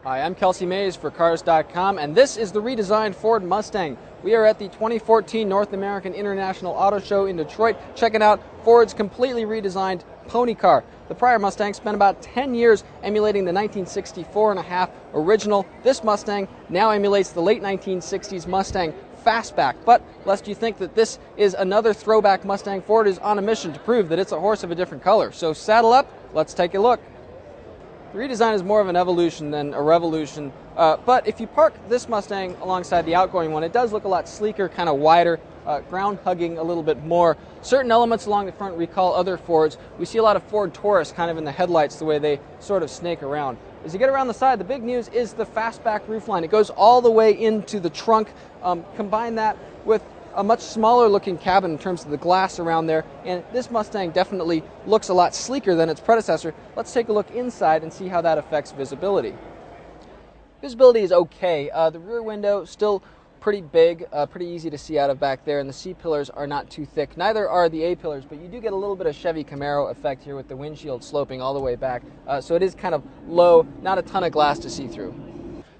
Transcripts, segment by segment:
Hi, I'm Kelsey Mays for Cars.com, and this is the redesigned Ford Mustang. We are at the 2014 North American International Auto Show in Detroit, checking out Ford's completely redesigned pony car. The prior Mustang spent about 10 years emulating the 1964 and a half original. This Mustang now emulates the late 1960s Mustang Fastback. But lest you think that this is another throwback Mustang, Ford is on a mission to prove that it's a horse of a different color. So saddle up, let's take a look. The redesign is more of an evolution than a revolution, but if you park this Mustang alongside the outgoing one, it does look a lot sleeker, kind of wider, ground-hugging a little bit more. Certain elements along the front recall other Fords. We see a lot of Ford Taurus kind of in the headlights, the way they sort of snake around. As you get around the side, the big news is the fastback roofline. It goes all the way into the trunk. Combine that with a much smaller looking cabin in terms of the glass around there, and this Mustang definitely looks a lot sleeker than its predecessor. Let's take a look inside and see how that affects visibility. Visibility is okay. The rear window still pretty big, pretty easy to see out of back there, and the C-pillars are not too thick. Neither are the A-pillars, but you do get a little bit of Chevy Camaro effect here with the windshield sloping all the way back, so it is kind of low, not a ton of glass to see through.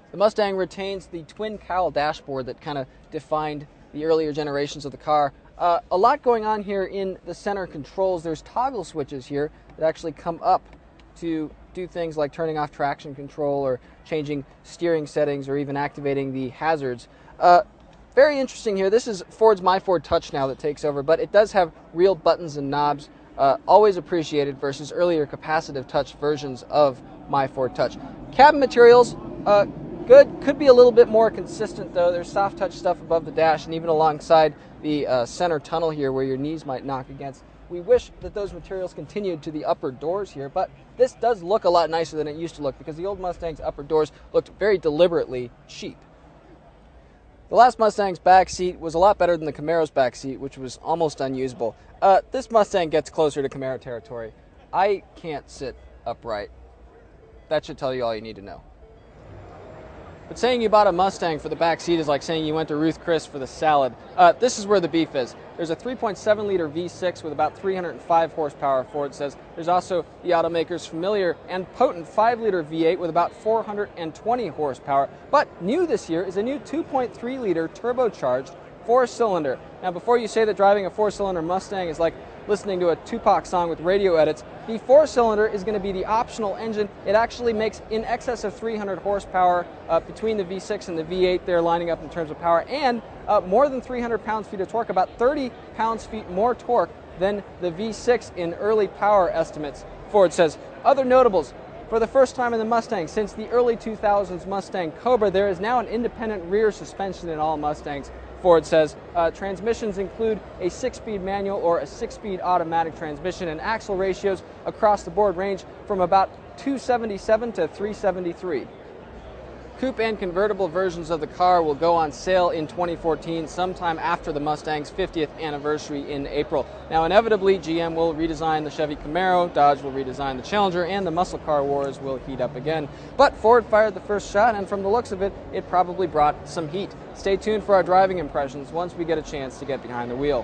The Mustang retains the twin cowl dashboard that kind of defined the earlier generations of the car. A lot going on here in the center controls. There's toggle switches here that actually come up to do things like turning off traction control or changing steering settings or even activating the hazards. Very interesting here. This is Ford's My Ford Touch now that takes over, but it does have real buttons and knobs, always appreciated versus earlier capacitive touch versions of My Ford Touch. Cabin materials, good. Could be a little bit more consistent though. There's soft touch stuff above the dash and even alongside the center tunnel here where your knees might knock against. We wish that those materials continued to the upper doors here, but this does look a lot nicer than it used to look because the old Mustang's upper doors looked very deliberately cheap. The last Mustang's back seat was a lot better than the Camaro's back seat, which was almost unusable. This Mustang gets closer to Camaro territory. I can't sit upright. That should tell you all you need to know. But saying you bought a Mustang for the back seat is like saying you went to Ruth Chris for the salad. This is where the beef is. There's a 3.7-liter V6 with about 305 horsepower, Ford says. There's also the automaker's familiar and potent 5-liter V8 with about 420 horsepower. But new this year is a new 2.3-liter turbocharged 4-cylinder. Now, before you say that driving a 4-cylinder Mustang is like listening to a Tupac song with radio edits, the 4-cylinder is going to be the optional engine. It actually makes in excess of 300 horsepower between the V6 and the V8 there lining up in terms of power, and more than 300 pounds-feet of torque, about 30 pounds-feet more torque than the V6 in early power estimates, Ford says. Other notables: for the first time in the Mustang since the early 2000s Mustang Cobra, there is now an independent rear suspension in all Mustangs, Ford says. Transmissions include a 6-speed manual or a 6-speed automatic transmission, and axle ratios across the board range from about 277 to 373. Coupe and convertible versions of the car will go on sale in 2014, sometime after the Mustang's 50th anniversary in April. Now, inevitably, GM will redesign the Chevy Camaro, Dodge will redesign the Challenger, and the muscle car wars will heat up again. But Ford fired the first shot, and from the looks of it, it probably brought some heat. Stay tuned for our driving impressions once we get a chance to get behind the wheel.